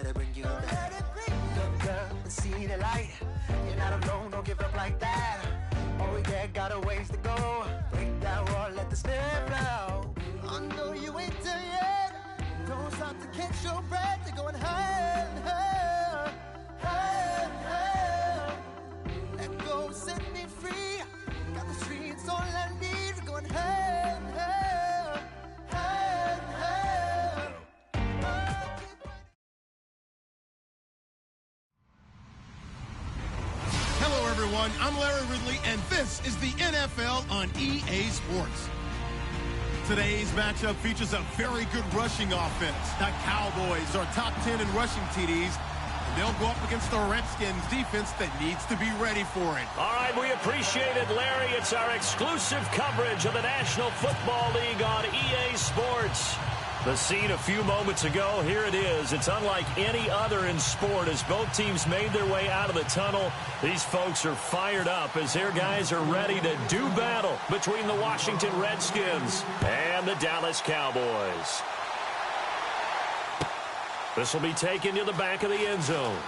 let it bring you down. Look up and see the light. You're not alone, don't give up like that. Oh yeah, got a ways to go. Break that wall, let the spirit flow. I know you ain't done yet. Don't stop to catch your breath. You're going higher and higher, higher and higher. Let go, set me free. Got the streets all I need. We're going higher and higher, higher and higher. Hello, everyone. I'm Larry Ridley, and this is the NFL on EA Sports. Today's matchup features a very good rushing offense. The Cowboys are top 10 in rushing TDs. They'll go up against the Redskins defense that needs to be ready for it. All right, we appreciate it, Larry. It's our exclusive coverage of the National Football League on EA Sports. The scene a few moments ago, here it is. It's unlike any other in sport as both teams made their way out of the tunnel. These folks are fired up as their guys are ready to do battle between the Washington Redskins and the Dallas Cowboys. This will be taken to the back of the end zone.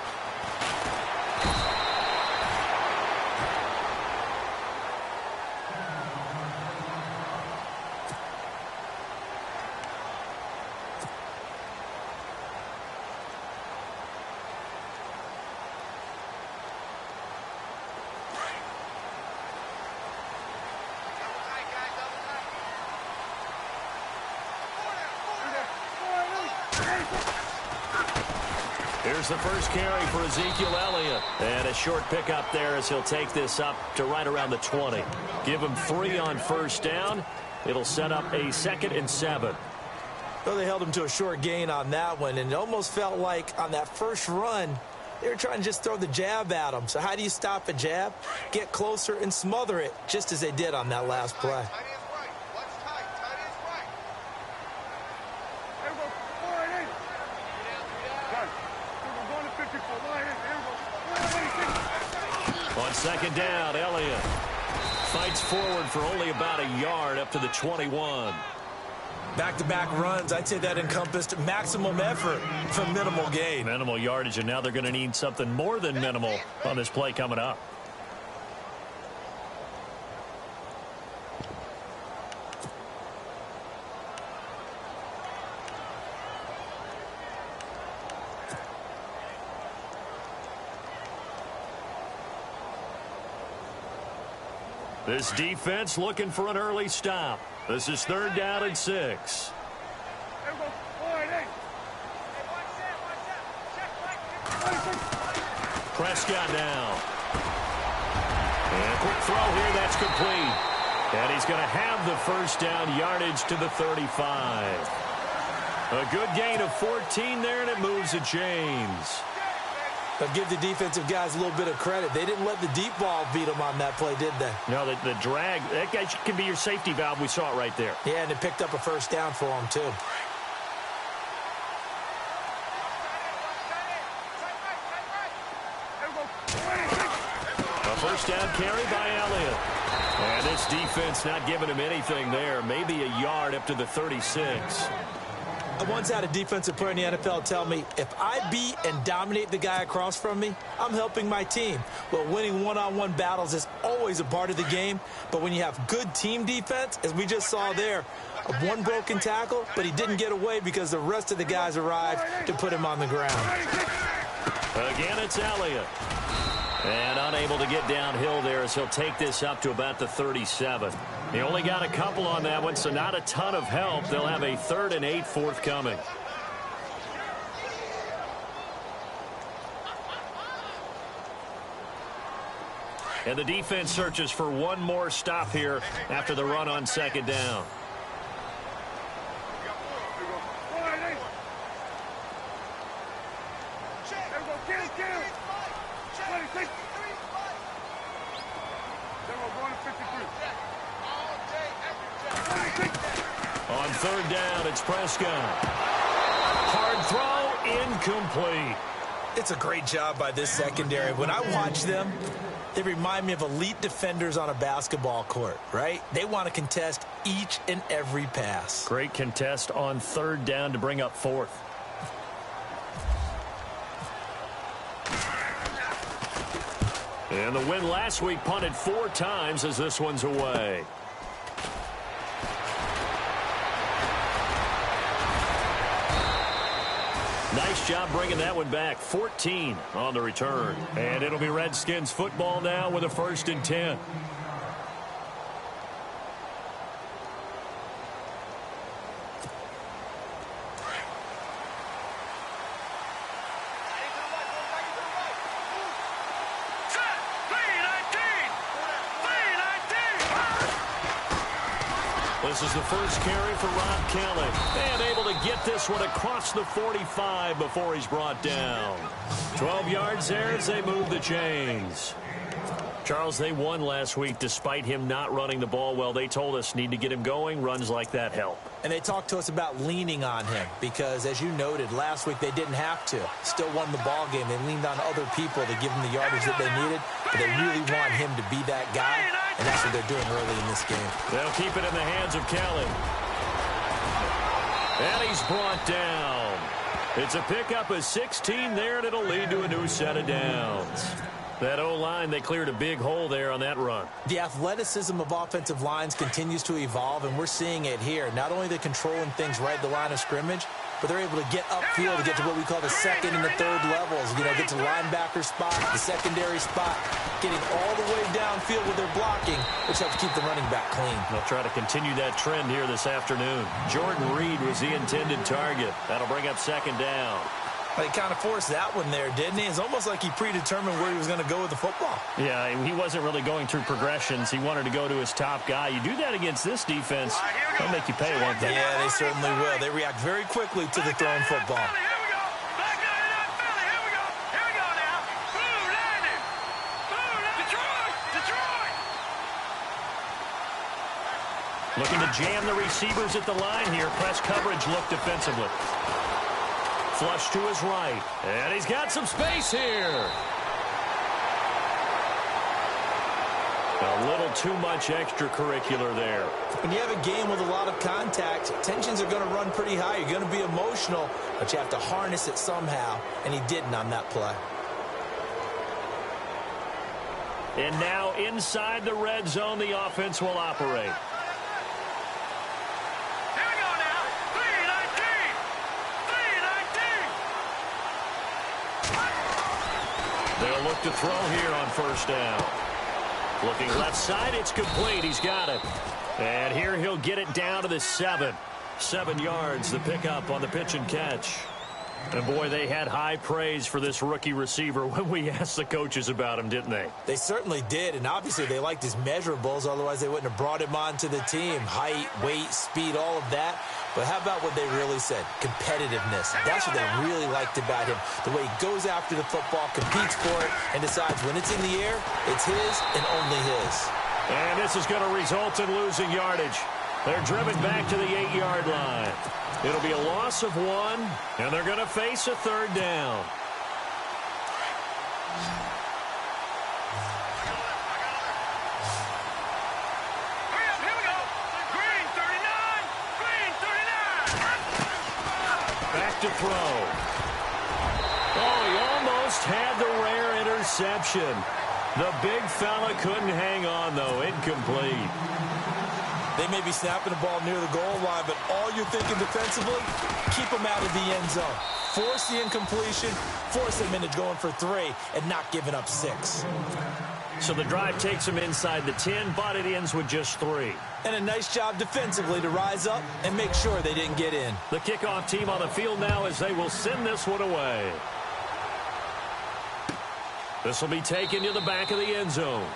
Here's the first carry for Ezekiel Elliott. And a short pickup there as he'll take this up to right around the 20. Give him 3 on first down. It'll set up a 2nd and 7. Well, they held him to a short gain on that one, and it almost felt like on that first run, they were trying to just throw the jab at him. So how do you stop a jab? Get closer and smother it, just as they did on that last play. On second down, Elliott fights forward for only about a yard up to the 21. Back-to-back runs, I'd say that encompassed maximum effort for minimal gain. Minimal yardage, and now they're going to need something more than minimal on this play coming up. This defense looking for an early stop. This is 3rd down and 6. Prescott now. And a quick throw here, that's complete. And he's going to have the first down, yardage to the 35. A good gain of 14 there, and it moves the chains. But give the defensive guys a little bit of credit. They didn't let the deep ball beat them on that play, did they? No, the drag, that guy can be your safety valve. We saw it right there. Yeah, and it picked up a first down for them, too. A first down carry by Elliott. And this defense not giving him anything there. Maybe a yard up to the 36. I once had a defensive player in the NFL tell me, if I beat and dominate the guy across from me, I'm helping my team. Well, winning one-on-one battles is always a part of the game, but when you have good team defense, as we just saw there, one broken tackle, but he didn't get away because the rest of the guys arrived to put him on the ground. Again, it's Elliott. And unable to get downhill there as he'll take this up to about the 37. He only got a couple on that one, so not a ton of help. They'll have a 3rd and 8 forthcoming. And the defense searches for one more stop here after the run on second down. On third down, it's Prescott. Hard throw, incomplete. It's a great job by this secondary. When I watch them, they remind me of elite defenders on a basketball court, right? They want to contest each and every pass. Great contest on third down to bring up 4th. And the win last week punted 4 times as this one's away. Nice job bringing that one back. 14 on the return. And it'll be Redskins football now with a 1st and 10. This is the first carry for Rob Kelly. And able to get this one across the 45 before he's brought down. 12 yards there as they move the chains. Charles, they won last week despite him not running the ball well. They told us need to get him going. Runs like that help. And they talked to us about leaning on him because, as you noted, last week they didn't have to. Still won the ball game. They leaned on other people to give them the yardage that they needed. But they really want him to be that guy, and that's what they're doing early in this game. They'll keep it in the hands of Kelly. And he's brought down. It's a pickup of 16 there, and it'll lead to a new set of downs. That O-line, they cleared a big hole there on that run. The athleticism of offensive lines continues to evolve, and we're seeing it here. Not only are they controlling things right at the line of scrimmage, but they're able to get upfield to get to what we call the second and the third levels. You know, get to the linebacker spot, the secondary spot, getting all the way downfield with their blocking, which helps keep the running back clean. They'll try to continue that trend here this afternoon. Jordan Reed was the intended target. That'll bring up 2nd down. But he kind of forced that one there, didn't he? It's almost like he predetermined where he was going to go with the football. Yeah, he wasn't really going through progressions. He wanted to go to his top guy. You do that against this defense, they'll make you pay one thing. Yeah, they certainly will. They react very quickly to the thrown football. Looking to jam the receivers at the line here. Press coverage look defensively. Flush to his right. And he's got some space here. A little too much extracurricular there. When you have a game with a lot of contact, tensions are going to run pretty high. You're going to be emotional, but you have to harness it somehow, and he didn't on that play. And now inside the red zone, the offense will operate. They'll look to throw here on 1st down. Looking left side, it's complete. He's got it. And here he'll get it down to the 7. 7 yards, the pickup on the pitch and catch. And, boy, they had high praise for this rookie receiver when we asked the coaches about him, didn't they? They certainly did, and obviously they liked his measurables. Otherwise, they wouldn't have brought him onto the team. Height, weight, speed, all of that. But how about what they really said? Competitiveness. That's what they really liked about him. The way he goes after the football, competes for it, and decides when it's in the air, it's his and only his. And this is going to result in losing yardage. They're driven back to the 8-yard line. It'll be a loss of 1, and they're going to face a 3rd down. Back to throw. Oh, he almost had the rare interception. The big fella couldn't hang on, though. Incomplete. They may be snapping the ball near the goal line, but all you're thinking defensively, keep them out of the end zone. Force the incompletion, force them into going for 3, and not giving up 6. So the drive takes them inside the 10, but it ends with just 3. And a nice job defensively to rise up and make sure they didn't get in. The kickoff team on the field now as they will send this one away. This will be taken to the back of the end zone.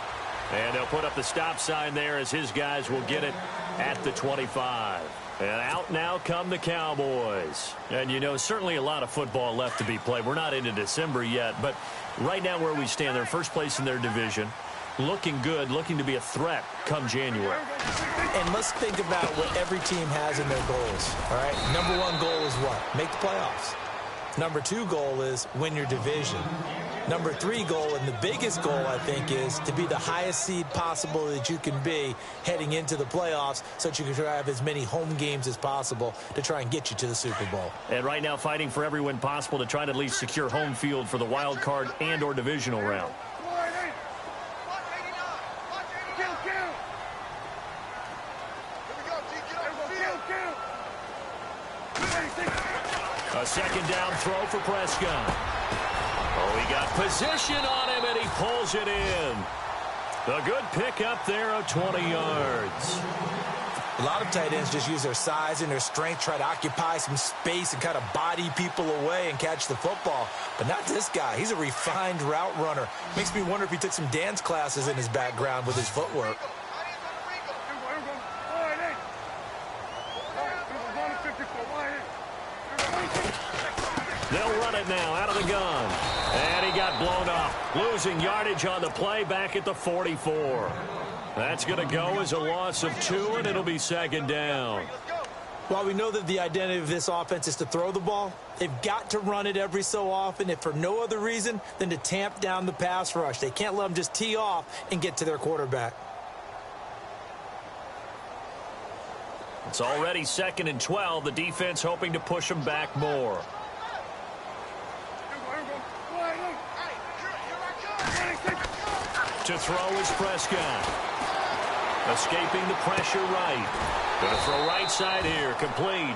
And they'll put up the stop sign there as his guys will get it at the 25. And out now come the Cowboys. And, you know, certainly a lot of football left to be played. We're not into December yet, but right now where we stand, they're first place in their division. Looking good, looking to be a threat come January. And let's think about what every team has in their goals, all right? Number 1 goal is what? Make the playoffs. Number 2 goal is win your division. Number 3 goal, and the biggest goal, I think, is to be the highest seed possible that you can be heading into the playoffs so that you can try to have as many home games as possible to try and get you to the Super Bowl. And right now fighting for every win possible to try to at least secure home field for the wild card and or divisional round. second down throw for Prescott. Oh, he got position on him, and he pulls it in. A good pickup there of 20 yards. A lot of tight ends just use their size and their strength, try to occupy some space and kind of body people away and catch the football. But not this guy. He's a refined route runner. Makes me wonder if he took some dance classes in his background with his footwork. They'll run it now out of the gun. And he got blown up. Losing yardage on the play back at the 44. That's going to go as a loss of 2, and it'll be second down. While we know that the identity of this offense is to throw the ball, they've got to run it every so often, if for no other reason than to tamp down the pass rush. They can't let them just tee off and get to their quarterback. It's already 2nd and 12. The defense hoping to push them back more. To throw is Prescott. Escaping the pressure right. Going to throw right side here. Complete.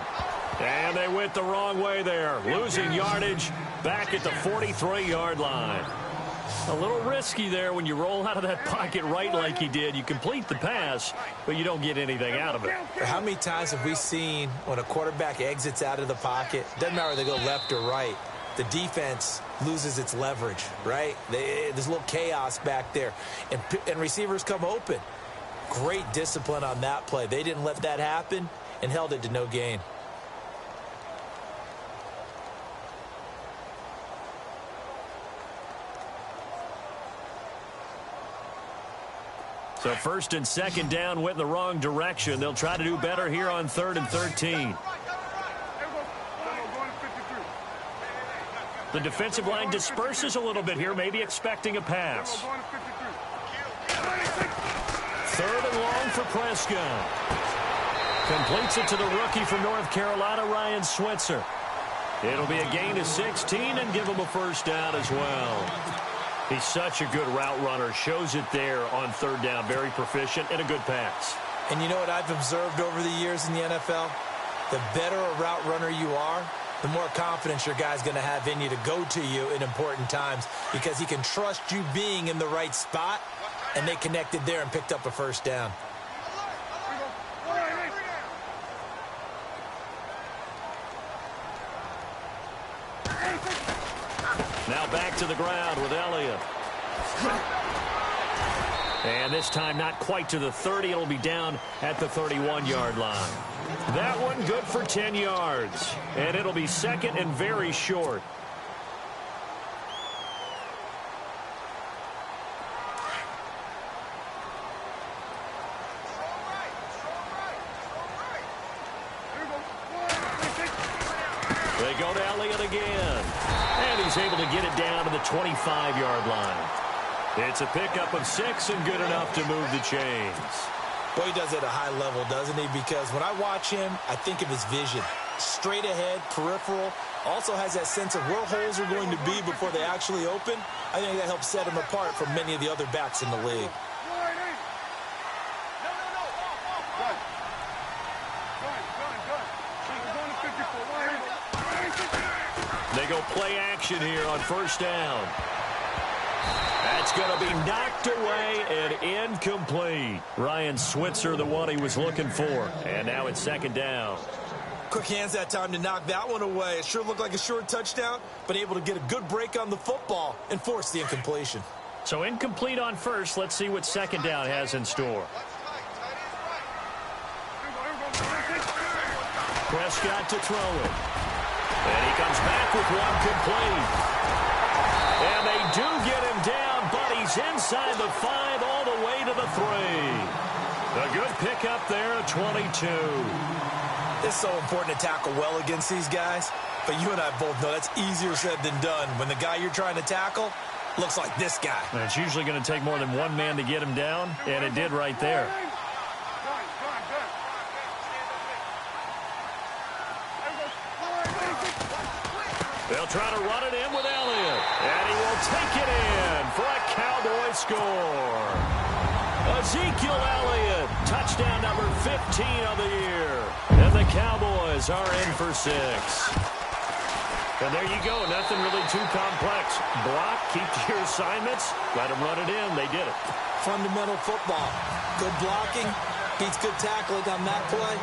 And they went the wrong way there. Losing yardage back at the 43-yard line. A little risky there when you roll out of that pocket right like he did. You complete the pass, but you don't get anything out of it. How many times have we seen when a quarterback exits out of the pocket, doesn't matter whether they go left or right, the defense loses its leverage, right? There's a little chaos back there, and receivers come open. Great discipline on that play. They didn't let that happen and held it to no gain. So 1st and 2nd down went in the wrong direction. They'll try to do better here on 3rd and 13. The defensive line disperses a little bit here, maybe expecting a pass. 3rd and long for Prescott. Completes it to the rookie from North Carolina, Ryan Switzer. It'll be a gain of 16 and give him a first down as well. He's such a good route runner. Shows it there on 3rd down. Very proficient and a good pass. And you know what I've observed over the years in the NFL? The better a route runner you are, the more confidence your guy's going to have in you to go to you in important times because he can trust you being in the right spot, and they connected there and picked up a first down. Now back to the ground with Elliott. And this time not quite to the 30. It'll be down at the 31-yard line. That one good for 10 yards. And it'll be 2nd and very short. They go to Elliott again. And he's able to get it down to the 25-yard line. It's a pickup of 6 and good enough to move the chains. Boy, he does it at a high level, doesn't he? Because when I watch him, I think of his vision. Straight ahead, peripheral. Also has that sense of where holes are going to be before they actually open. I think that helps set him apart from many of the other backs in the league. They go play action here on 1st down. That's going to be knocked away and incomplete. Ryan Switzer, the one he was looking for. And now it's 2nd down. Quick hands that time to knock that one away. It sure looked like a short touchdown, but able to get a good break on the football and force the incompletion. So incomplete on 1st. Let's see what 2nd down has in store. Prescott to throw it. And he comes back with one complete. And they do get him down, but he's inside the 5 all the way to the 3. A good pickup there at 22. It's so important to tackle well against these guys, but you and I both know that's easier said than done when the guy you're trying to tackle looks like this guy. And it's usually going to take more than one man to get him down, and it did right there. They'll try to run it in with Elliott, and he will take it in for a Cowboy score. Ezekiel Elliott, touchdown number 15 of the year. And the Cowboys are in for 6. And there you go. Nothing really too complex. Block, keep to your assignments, let them run it in. They did it. Fundamental football. Good blocking beats good tackling on that play.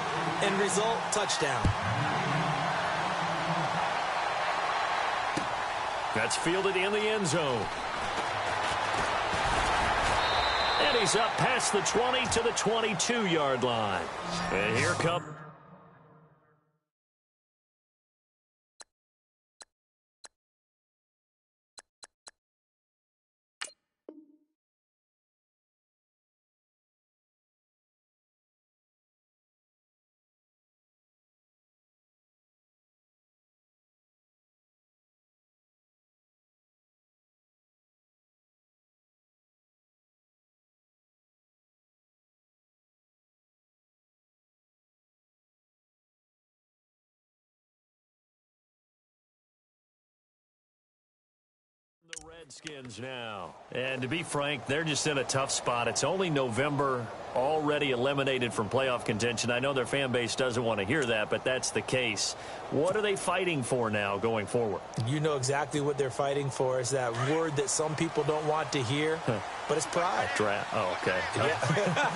End result, touchdown. That's fielded in the end zone. And he's up past the 20 to the 22-yard line. And here comes... The Redskins now. And to be frank, they're just in a tough spot. It's only November, already eliminated from playoff contention. I know their fan base doesn't want to hear that, but that's the case. What are they fighting for now going forward? You know exactly what they're fighting for. Is that word that some people don't want to hear, but it's pride. Draft. Oh, okay. Yeah.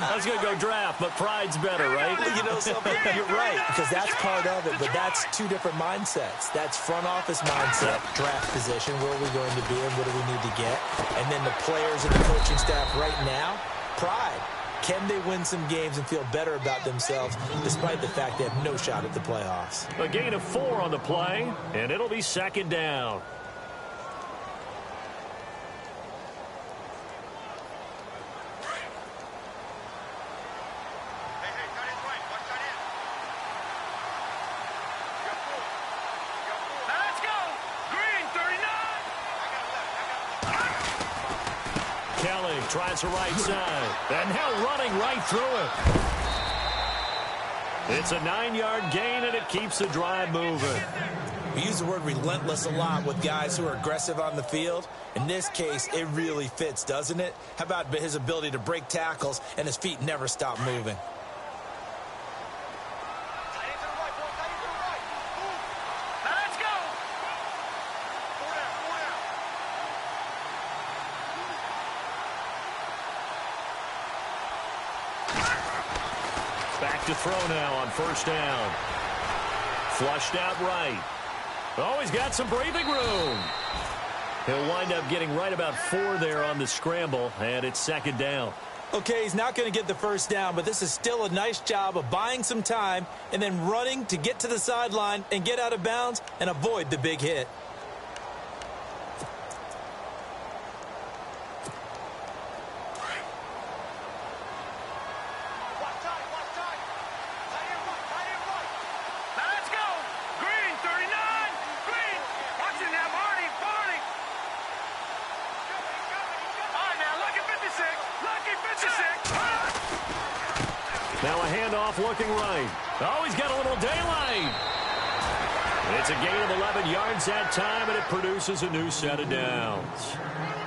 I was going to go draft, but pride's better, right? You know something? You're right, because that's part of it, but that's two different mindsets. That's front office mindset, draft position, where are we going to be and what do we need to get? And then the players and the coaching staff right now, pride. Can they win some games and feel better about themselves despite the fact they have no shot at the playoffs? A gain of 4 on the play, and it'll be second down. Kelly tries the right side, and now running right through it. It's a 9-yard gain, and it keeps the drive moving. We use the word relentless a lot with guys who are aggressive on the field. In this case, it really fits, doesn't it? How about his ability to break tackles, and his feet never stop moving? Back to throw now on first down. Flushed out right. Oh, he's got some breathing room. He'll wind up getting right about 4 there on the scramble, and it's second down. Okay, he's not going to get the first down, but this is still a nice job of buying some time and then running to get to the sideline and get out of bounds and avoid the big hit. Now a handoff looking right. Oh, he's got a little daylight. It's a gain of 11 yards that time, and it produces a new set of downs.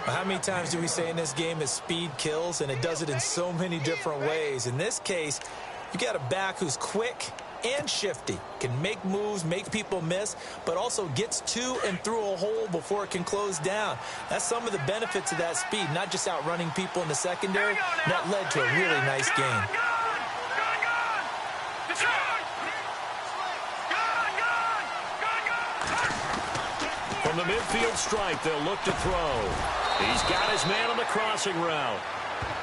How many times do we say in this game that speed kills, and it does it in so many different ways? In this case, you got a back who's quick and shifty, can make moves, make people miss, but also gets to and through a hole before it can close down. That's some of the benefits of that speed, not just outrunning people in the secondary. That led to a really nice game. From the midfield stripe, they'll look to throw. He's got his man on the crossing route.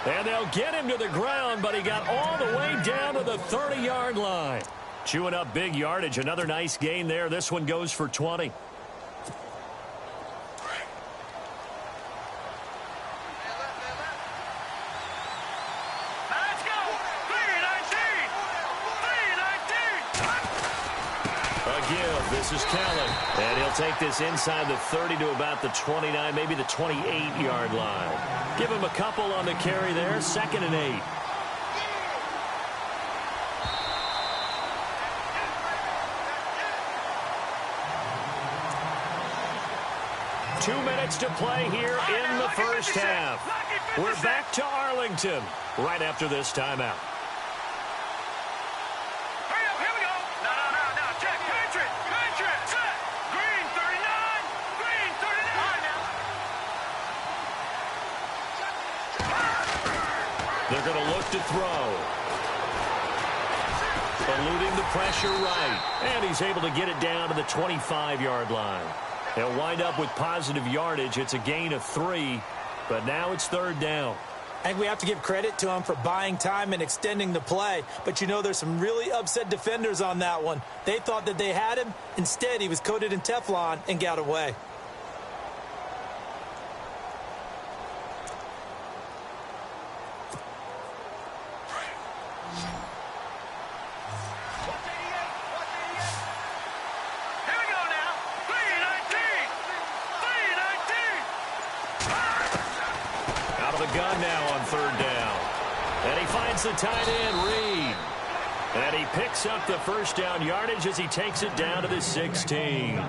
And they'll get him to the ground, but he got all the way down to the 30-yard line. Chewing up big yardage. Another nice gain there. This one goes for 20. This is Kelly, and he'll take this inside the 30 to about the 29, maybe the 28-yard line. Give him a couple on the carry there, 2nd and 8. Two minutes to play here in the first half. We're back to Arlington right after this timeout. Here we go. No. Check. Patriot. Set. Green, 39. They're going to look to throw. Eluding the pressure right. And he's able to get it down to the 25-yard line. They'll wind up with positive yardage. It's a gain of 3, but now it's third down. I think we have to give credit to him for buying time and extending the play. But, you know, there's some really upset defenders on that one. They thought that they had him. Instead, he was coated in Teflon and got away. Gun now on third down. And he finds the tight end, Reed. And he picks up the first down yardage as he takes it down to the 16.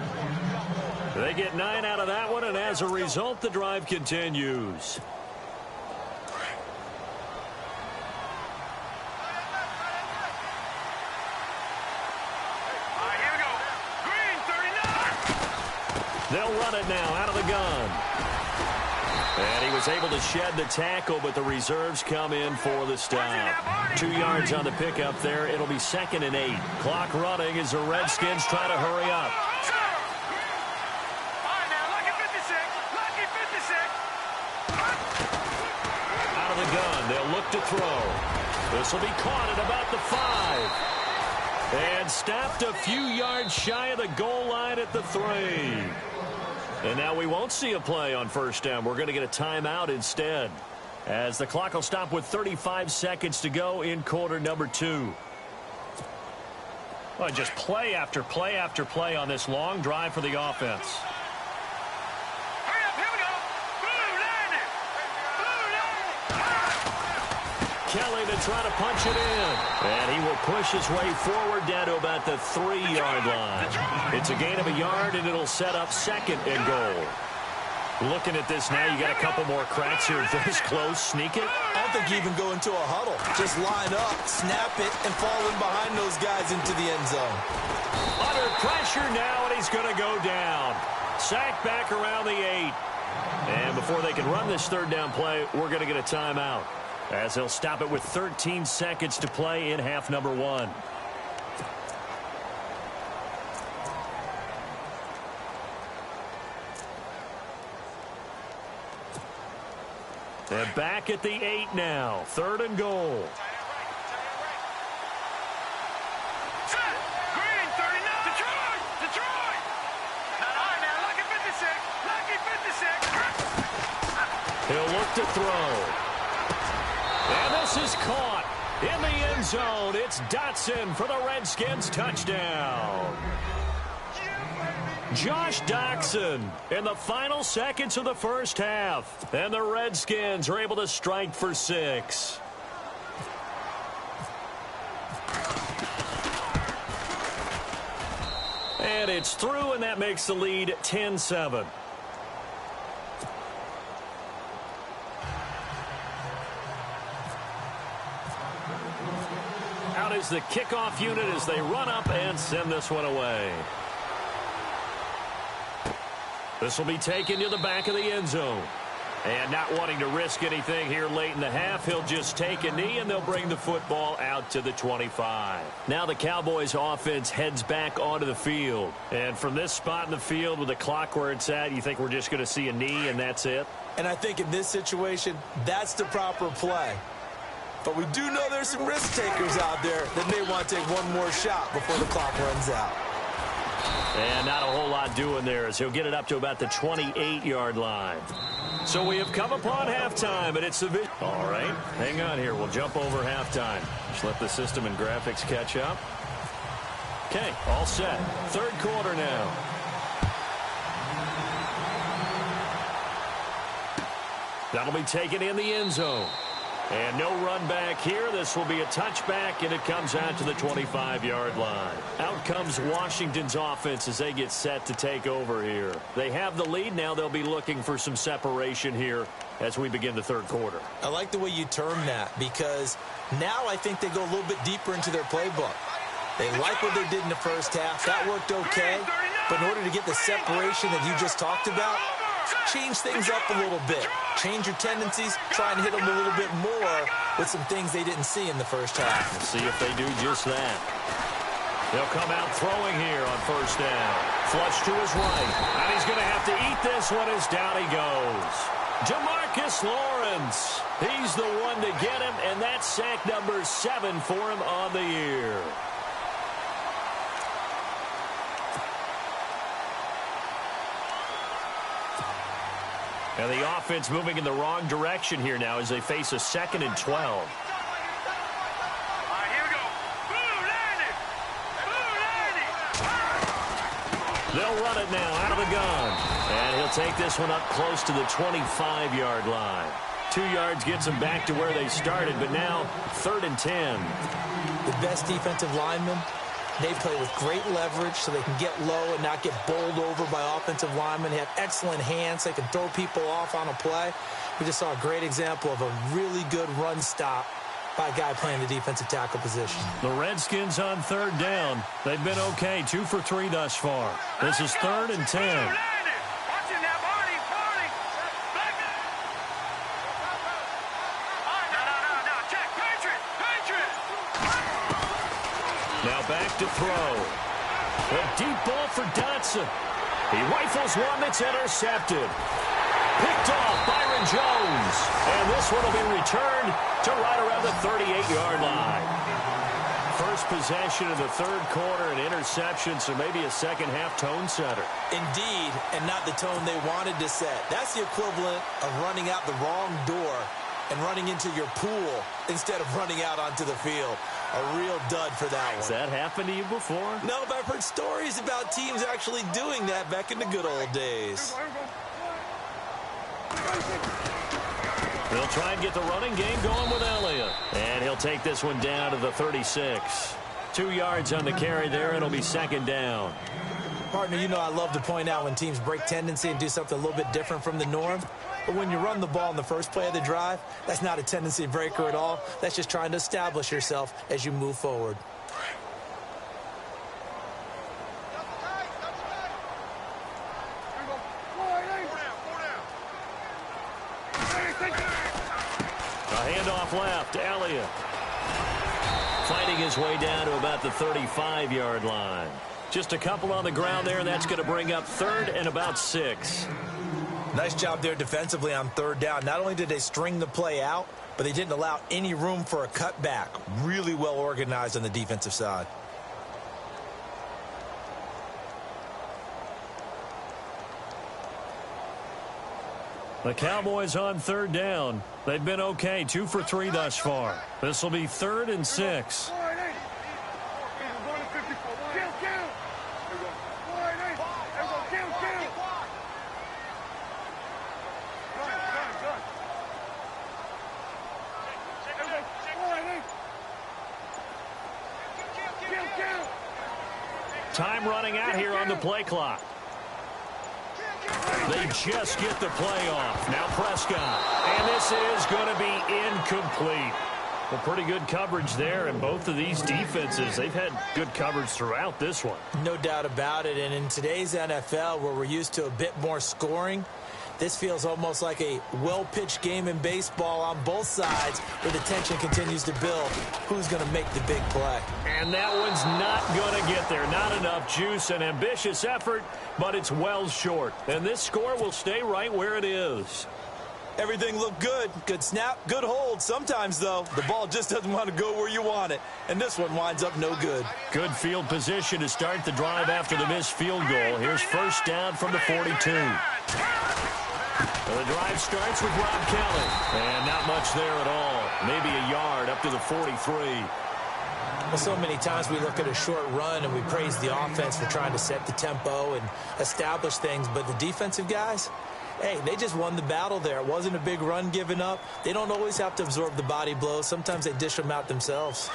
They get 9 out of that one, and as a result, the drive continues. All right, here we go. Green, 39. They'll run it now out of the gun. And he was able to shed the tackle, but the reserves come in for the stop. 2 yards on the pickup there. It'll be 2nd and 8. Clock running as the Redskins try to hurry up. All right, now, lucky 56. Lucky 56. Out of the gun. They'll look to throw. This will be caught at about the 5. And stopped a few yards shy of the goal line at the 3. And now we won't see a play on first down. We're going to get a timeout instead, as the clock will stop with 35 seconds to go in quarter number 2. Well, just play after play after play on this long drive for the offense. Hurry up, here we go. Blue line it. Blue line. Kelly to try to punch it in. And he will push his way forward down to about the 3-yard line. It's a gain of a yard, and it'll set up 2nd and goal. Looking at this now, you got a couple more cracks here. This close, sneak it. I don't think you even go into a huddle. Just line up, snap it, and fall in behind those guys into the end zone. Under pressure now, and he's going to go down. Sacked back around the 8. And before they can run this third down play, we're going to get a timeout, as they'll stop it with 13 seconds to play in half number 1. They're back at the 8 now. 3rd and goal. Set. Green, 39. Detroit. Detroit. All right, now, lucky 56. Lucky 56. He'll look to throw. And this is caught in the end zone. It's Dotson for the Redskins touchdown. Josh Doctson in the final seconds of the first half. And the Redskins are able to strike for 6. And it's through, and that makes the lead 10-7. Out is the kickoff unit as they run up and send this one away. This will be taken to the back of the end zone. And not wanting to risk anything here late in the half, he'll just take a knee, and they'll bring the football out to the 25. Now the Cowboys offense heads back onto the field. And from this spot in the field with the clock where it's at, you think we're just going to see a knee and that's it? And I think in this situation, that's the proper play. But we do know there's some risk takers out there that may want to take one more shot before the clock runs out. And not a whole lot doing there, as he'll get it up to about the 28-yard line. So we have come upon halftime, and it's the... All right, hang on here. We'll jump over halftime. Just let the system and graphics catch up. Okay, all set. Third quarter now. That'll be taken in the end zone. And no run back here. This will be a touchback, and it comes out to the 25-yard line. Out comes Washington's offense as they get set to take over here. They have the lead. Now they'll be looking for some separation here as we begin the third quarter. I like the way you term that, because now I think they go a little bit deeper into their playbook. They like what they did in the first half. That worked okay. But in order to get the separation that you just talked about, change things up a little bit. Change your tendencies, try and hit them a little bit more with some things they didn't see in the first half. We'll see if they do just that. They'll come out throwing here on first down. Flush to his right. And he's going to have to eat this one as down he goes. Demarcus Lawrence. He's the one to get him, and that's sack number 7 for him on the year. And the offense moving in the wrong direction here now as they face a 2nd and 12. All right, here we go. They'll run it now out of the gun. And he'll take this one up close to the 25-yard line. 2 yards gets them back to where they started, but now 3rd and 10. The best defensive linemen, they play with great leverage so they can get low and not get bowled over by offensive linemen. They have excellent hands. They can throw people off on a play. We just saw a great example of a really good run stop by a guy playing the defensive tackle position. The Redskins on 3rd down. They've been okay, 2 for 3 thus far. This is 3rd and 10. Now back to throw. A deep ball for Dotson. He rifles one that's intercepted. Picked off Byron Jones. And this one will be returned to right around the 38-yard line. First possession of the 3rd quarter, an interception, so maybe a second-half tone setter. Indeed, and not the tone they wanted to set. That's the equivalent of running out the wrong door and running into your pool instead of running out onto the field. A real dud for that one. Has that happened to you before? No, but I've heard stories about teams actually doing that back in the good old days. They'll try and get the running game going with Elliott. And he'll take this one down to the 36. 2 yards on the carry there, and it'll be 2nd down. Partner, you know I love to point out when teams break tendency and do something a little bit different from the norm. But when you run the ball in the first play of the drive, that's not a tendency breaker at all. That's just trying to establish yourself as you move forward. A handoff left, Elliott. Fighting his way down to about the 35-yard line. Just a couple on the ground there, and that's going to bring up 3rd and about 6. Nice job there defensively on 3rd down. Not only did they string the play out, but they didn't allow any room for a cutback. Really well organized on the defensive side. The Cowboys on 3rd down. They've been okay, 2 for 3 thus far. This will be 3rd and 6. Time running out here on the play clock. They just get the play off. Now Prescott. And this is going to be incomplete. Well, pretty good coverage there, and both of these defenses, they've had good coverage throughout this one. No doubt about it, and in today's NFL, where we're used to a bit more scoring, this feels almost like a well-pitched game in baseball on both sides where the tension continues to build. Who's going to make the big play? And that one's not going to get there. Not enough juice, an ambitious effort, but it's well short. And this score will stay right where it is. Everything looked good. Good snap, good hold. Sometimes, though, the ball just doesn't want to go where you want it. And this one winds up no good. Good field position to start the drive after the missed field goal. Here's first down from the 42. Well, the drive starts with Rob Kelly. And not much there at all. Maybe a yard up to the 43. Well, so many times we look at a short run and we praise the offense for trying to set the tempo and establish things. But the defensive guys, hey, they just won the battle there. It wasn't a big run given up. They don't always have to absorb the body blows. Sometimes they dish them out themselves.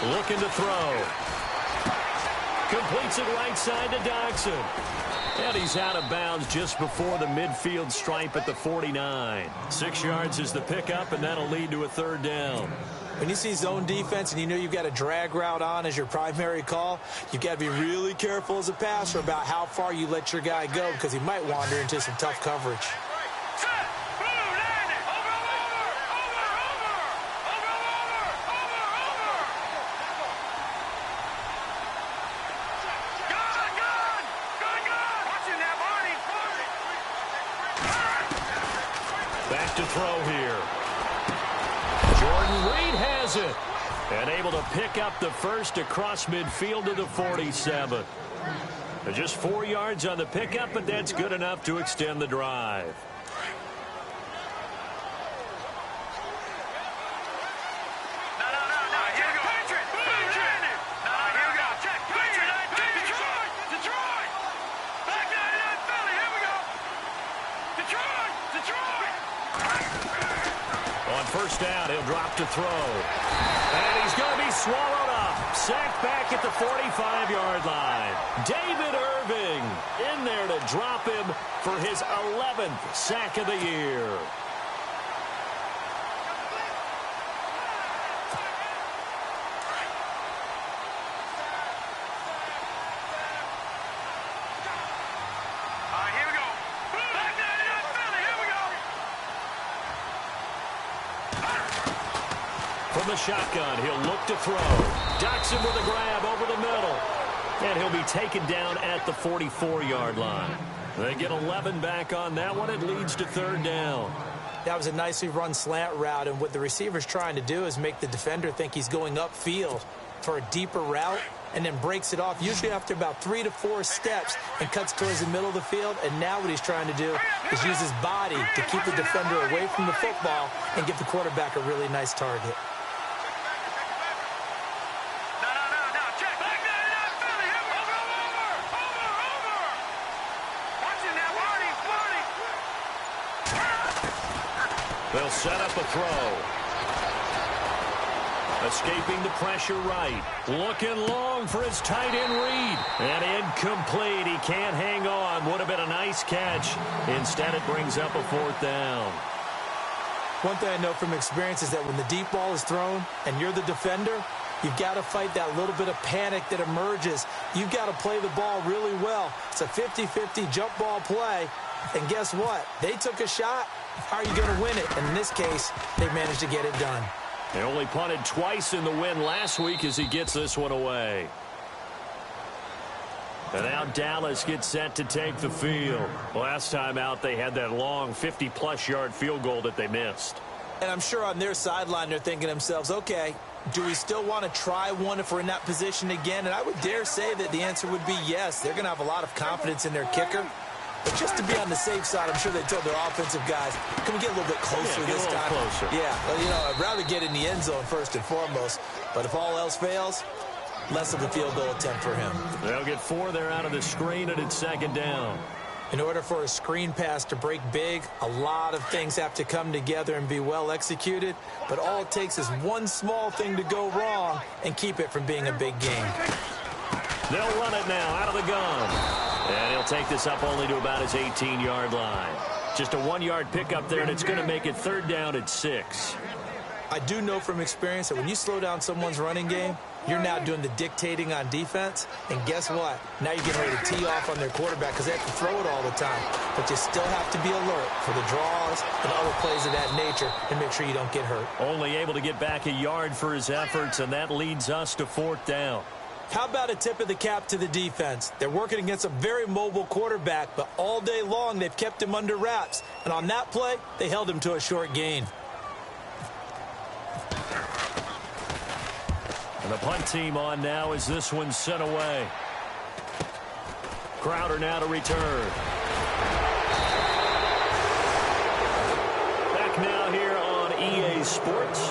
Looking to throw. Completes it right side to Dodson. And he's out of bounds just before the midfield stripe at the 49. 6 yards is the pickup, and that'll lead to a third down. When you see zone defense and you know you've got a drag route on as your primary call, you've got to be really careful as a passer about how far you let your guy go because he might wander into some tough coverage. Back to throw here. Jordan Reed has it. And able to pick up the first across midfield to the 47. Just 4 yards on the pickup, but that's good enough to extend the drive. First down, he'll drop to throw. And he's going to be swallowed up. Sacked back at the 45-yard line. David Irving in there to drop him for his 11th sack of the year. From the shotgun, he'll look to throw. Dodson with a grab over the middle. And he'll be taken down at the 44-yard line. They get 11 back on that one. It leads to third down. That was a nicely run slant route, and what the receiver's trying to do is make the defender think he's going upfield for a deeper route and then breaks it off, usually after about 3 to 4 steps, and cuts towards the middle of the field. And now what he's trying to do is use his body to keep the defender away from the football and give the quarterback a really nice target. They'll set up a throw. Escaping the pressure right. Looking long for his tight end Reed. And incomplete. He can't hang on. Would have been a nice catch. Instead, it brings up a fourth down. One thing I know from experience is that when the deep ball is thrown and you're the defender, you've got to fight that little bit of panic that emerges. You've got to play the ball really well. It's a 50-50 jump ball play. And guess what? They took a shot. How are you going to win it? And in this case, they managed to get it done. They only punted twice in the win last week as he gets this one away. And now Dallas gets set to take the field. Last time out, they had that long 50-plus yard field goal that they missed. And I'm sure on their sideline, they're thinking to themselves, okay, do we still want to try one if we're in that position again? And I would dare say that the answer would be yes. They're going to have a lot of confidence in their kicker. But just to be on the safe side, I'm sure they told their offensive guys, can we get a little bit closer this time? Closer. Yeah, well, you know, I'd rather get in the end zone first and foremost. But if all else fails, less of a field goal attempt for him. They'll get 4 there out of the screen, and it's second down. In order for a screen pass to break big, a lot of things have to come together and be well executed. But all it takes is one small thing to go wrong and keep it from being a big game. They'll run it now out of the gun. And he'll take this up only to about his 18-yard line. Just a 1-yard pickup there, and it's going to make it third down at 6. I do know from experience that when you slow down someone's running game, you're now doing the dictating on defense. And guess what? Now you're getting ready to tee off on their quarterback because they have to throw it all the time. But you still have to be alert for the draws and other plays of that nature and make sure you don't get hurt. Only able to get back a yard for his efforts, and that leads us to fourth down. How about a tip of the cap to the defense? They're working against a very mobile quarterback, but all day long they've kept him under wraps. And on that play, they held him to a short gain. And the punt team on now as this one's sent away. Crowder now to return. Back now here on EA Sports.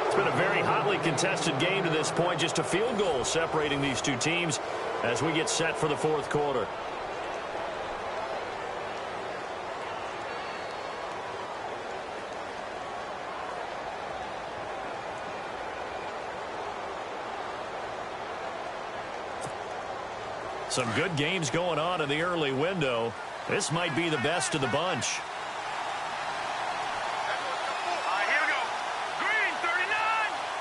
It's been a very hotly contested game to this point. Just a field goal separating these two teams as we get set for the fourth quarter. Some good games going on in the early window. This might be the best of the bunch. Here we go. Green 39.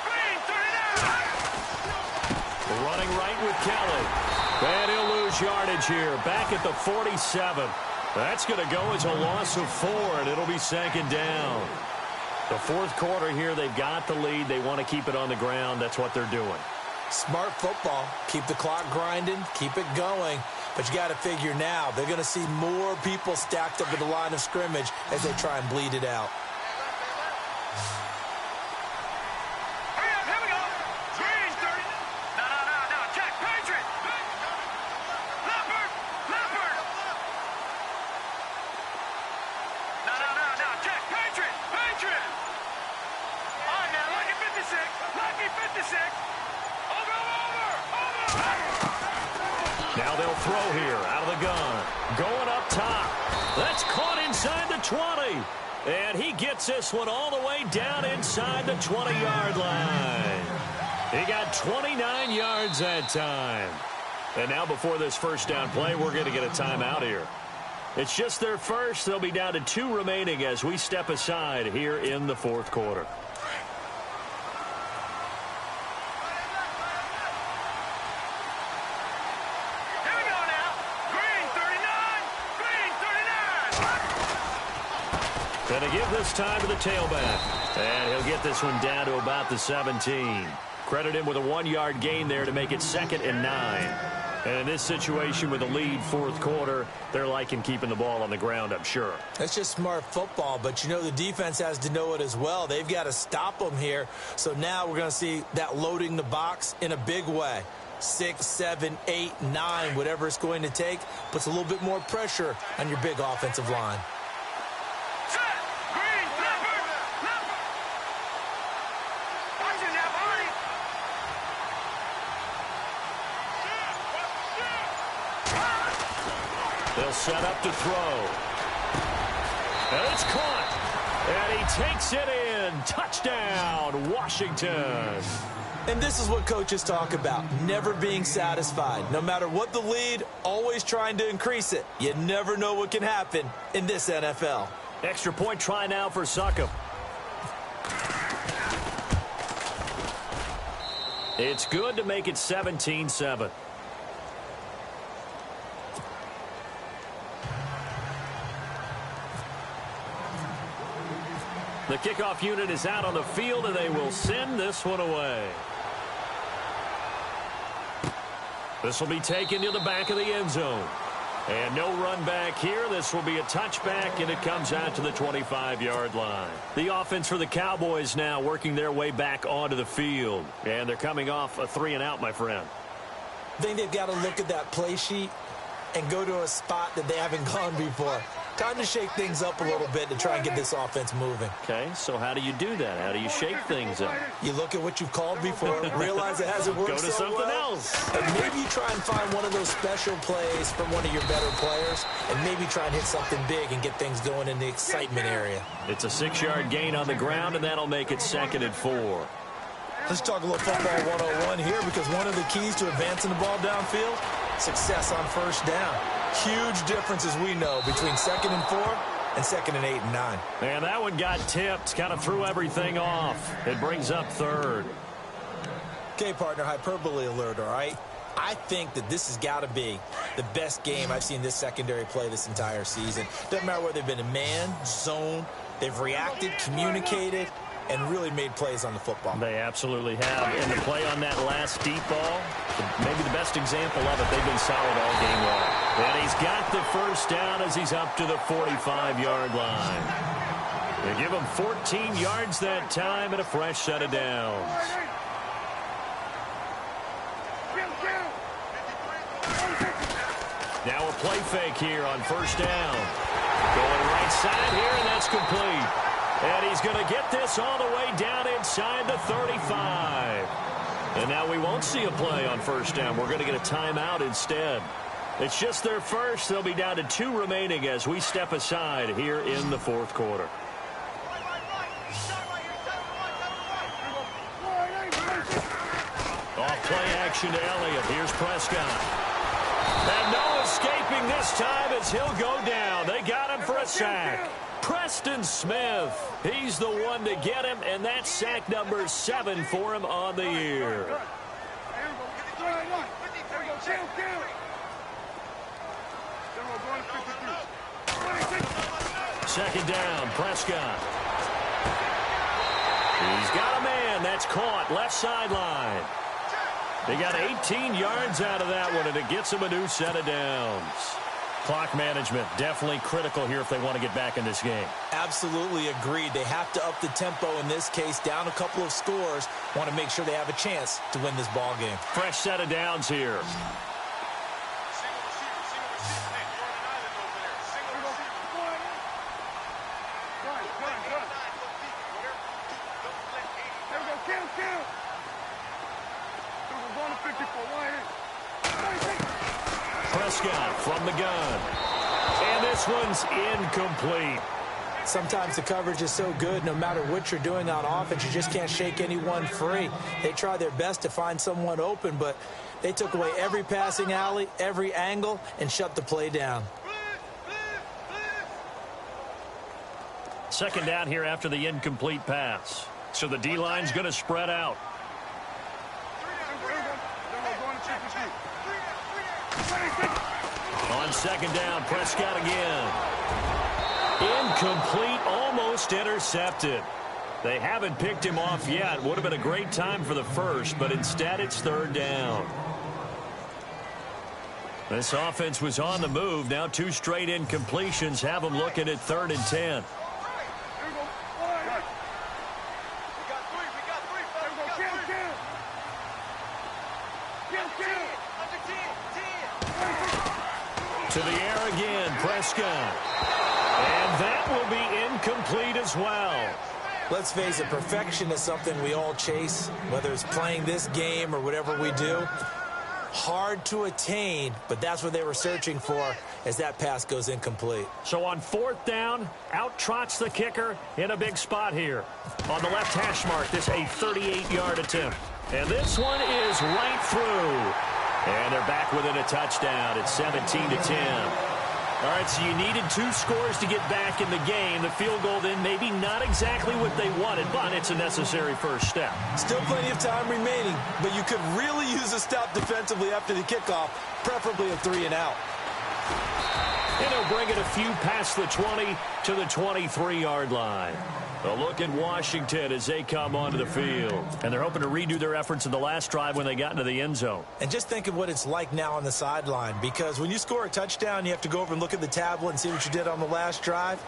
Green 39. Running right with Kelly. And he'll lose yardage here. Back at the 47. That's going to go as a loss of 4, and it'll be second down. The fourth quarter here, they've got the lead. They want to keep it on the ground. That's what they're doing. Smart football. Keep the clock grinding. Keep it going. But you got to figure now, they're going to see more people stacked up at the line of scrimmage as they try and bleed it out. Here we go. Green 30. No. Check. Patriot. Leopard. No. Check. Patriot. All right, now. Lucky 56. Over. Now they'll throw here out of the gun. Going up top. That's caught inside the 20. And he gets this one all the way down inside the 20-yard line. He got 29 yards that time. And now before this first down play, we're going to get a timeout here. It's just their first. They'll be down to 2 remaining as we step aside here in the fourth quarter. Going to give this time to the tailback. And he'll get this one down to about the 17. Credit him with a 1-yard gain there to make it 2nd and 9. And in this situation with a lead fourth quarter, they're liking keeping the ball on the ground, I'm sure. That's just smart football, but you know the defense has to know it as well. They've got to stop them here. So now we're going to see that loading the box in a big way. 6, 7, 8, 9, whatever it's going to take, puts a little bit more pressure on your big offensive line. They'll set up to throw. And it's caught. And he takes it in. Touchdown, Washington. And this is what coaches talk about, never being satisfied. No matter what the lead, always trying to increase it. You never know what can happen in this NFL. Extra point try now for Succop. It's good to make it 17-7. The kickoff unit is out on the field, and they will send this one away. This will be taken to the back of the end zone. And no run back here. This will be a touchback, and it comes out to the 25-yard line. The offense for the Cowboys now working their way back onto the field. And they're coming off a 3-and-out, my friend. I think they've got to look at that play sheet and go to a spot that they haven't gone before. Time to shake things up a little bit to try and get this offense moving. Okay, so how do you do that? How do you shake things up? You look at what you've called before, realize it hasn't worked Go to so something well, else. and maybe you try and find one of those special plays from one of your better players, and maybe try and hit something big and get things going in the excitement area. It's a 6-yard gain on the ground, and that'll make it 2nd and 4. Let's talk a little football 101 here, because one of the keys to advancing the ball downfield, success on first down. Huge difference, as we know, between 2nd and 4 and 2nd and 8 and 9. And that one got tipped, kind of threw everything off. It brings up 3rd. Okay, partner, hyperbole alert, all right? I think that this has got to be the best game I've seen this secondary play this entire season. Doesn't matter whether they've been in man, zone, they've reacted, communicated, and really made plays on the football. They absolutely have. And the play on that last deep ball, maybe the best example of it, they've been solid all game long. And he's got the first down as he's up to the 45-yard line. They give him 14 yards that time and a fresh set of downs. Now a play fake here on first down. Going right side here, and that's complete. And he's going to get this all the way down inside the 35. And now we won't see a play on first down. We're going to get a timeout instead. It's just their first. They'll be down to 2 remaining as we step aside here in the fourth quarter. Off play action to Elliott. Here's Prescott. And no escaping this time as he'll go down. They got him for a sack. Preston Smith, he's the one to get him, and that's sack number 7 for him on the year. Second down, Prescott. He's got a man. That's caught left sideline. They got 18 yards out of that one, and it gets them a new set of downs. Clock management, definitely critical here if they want to get back in this game. Absolutely agreed. They have to up the tempo in this case, down a couple of scores. Want to make sure they have a chance to win this ball game. Fresh set of downs here. Prescott from the gun. And this one's incomplete. Sometimes the coverage is so good, no matter what you're doing on offense, you just can't shake anyone free. They try their best to find someone open, but they took away every passing alley, every angle, and shut the play down. Second down here after the incomplete pass. So the D-line's going to spread out. On second down, Prescott again. Incomplete, almost intercepted. They haven't picked him off yet. Would have been a great time for the first, but instead it's third down. This offense was on the move. Now 2 straight incompletions have them looking at 3rd and 10. To the air again, Prescott. And that will be incomplete as well. Let's face it, perfection is something we all chase, whether it's playing this game or whatever we do. Hard to attain, but that's what they were searching for as that pass goes incomplete. So on 4th down, out trots the kicker in a big spot here. On the left hash mark, this a 38-yard attempt. And this one is right through. And they're back within a touchdown at 17-10. All right, so you needed 2 scores to get back in the game. The field goal then maybe not exactly what they wanted, but it's a necessary first step. Still plenty of time remaining, but you could really use a stop defensively after the kickoff, preferably a 3 and out. And they'll bring it a few past the 20 to the 23-yard line. A look at Washington as they come onto the field. And they're hoping to redo their efforts in the last drive when they got into the end zone. And just think of what it's like now on the sideline, because when you score a touchdown, you have to go over and look at the tablet and see what you did on the last drive.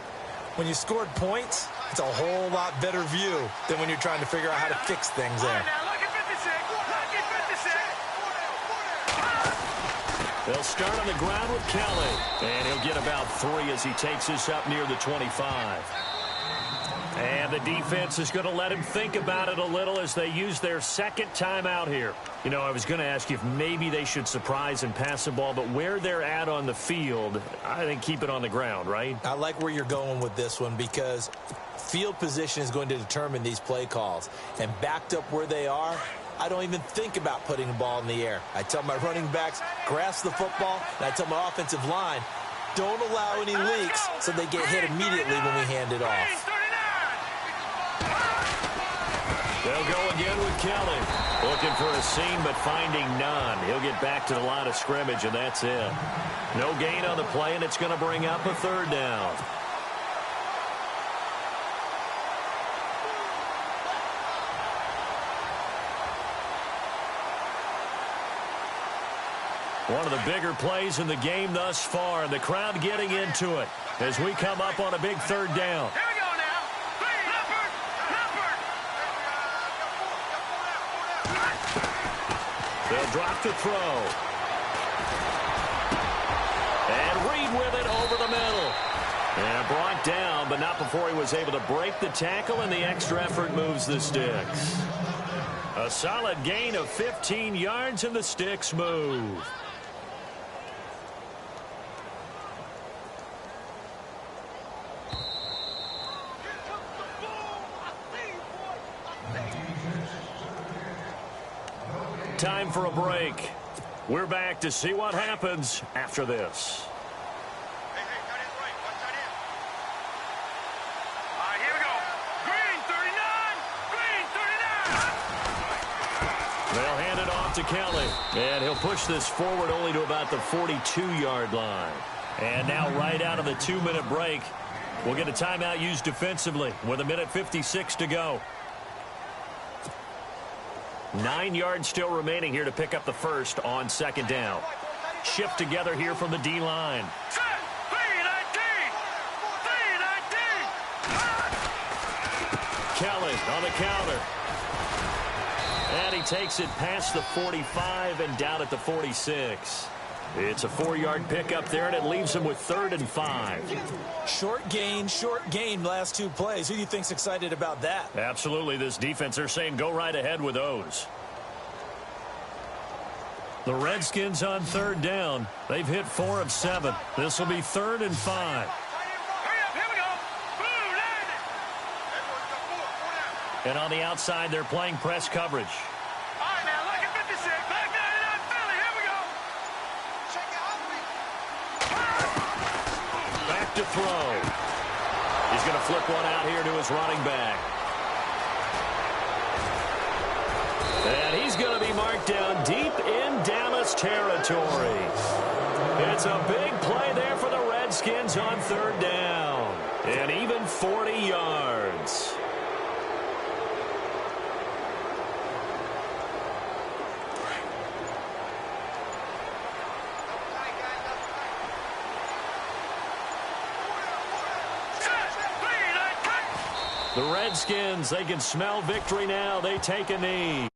When you scored points, it's a whole lot better view than when you're trying to figure out how to fix things there. They'll start on the ground with Kelly. And he'll get about 3 as he takes this up near the 25. And the defense is going to let him think about it a little as they use their second timeout here. You know, I was going to ask you if maybe they should surprise and pass the ball, but where they're at on the field, I think keep it on the ground, right? I like where you're going with this one because field position is going to determine these play calls. And backed up where they are, I don't even think about putting the ball in the air. I tell my running backs, grasp the football, and I tell my offensive line, don't allow any leaks so they get hit immediately when we hand it off. They'll go again with Kelly. Looking for a seam, but finding none. He'll get back to the line of scrimmage, and that's it. No gain on the play, and it's going to bring up a 3rd down. One of the bigger plays in the game thus far, and the crowd getting into it as we come up on a big 3rd down. They'll drop the throw. And Reed with it over the middle. And brought down, but not before he was able to break the tackle, and the extra effort moves the sticks. A solid gain of 15 yards, and the sticks move. Time for a break. We're back to see what happens after this. Hey, tight end right. Watch tight end. All right, here we go. Green 39. Green 39. They'll hand it off to Kelly. And he'll push this forward only to about the 42-yard line. And now right out of the 2-minute break, we'll get a timeout used defensively with 1:56 to go. 9 yards still remaining here to pick up the first on second down. Shift together here from the D-line. Set. 319. 319. Kelly on the counter. And he takes it past the 45 and down at the 46. It's a 4-yard pickup there, and it leaves him with 3rd and 5. Short gain last 2 plays. Who do you think's excited about that? Absolutely. This defense, they're saying go right ahead with those. The Redskins on 3rd down. They've hit 4 of 7. This will be 3rd and 5. Hurry up. Here we go. Boom. Landed. And on the outside, they're playing press coverage. All right, now, look at 56. Back 99 Philly. Here we go. Check it out. Back to throw. He's going to flip one out here to his running back. And he's going to be marked down deep in Dallas territory. It's a big play there for the Redskins on 3rd down. And even 40 yards. The Redskins, they can smell victory now. They take a knee.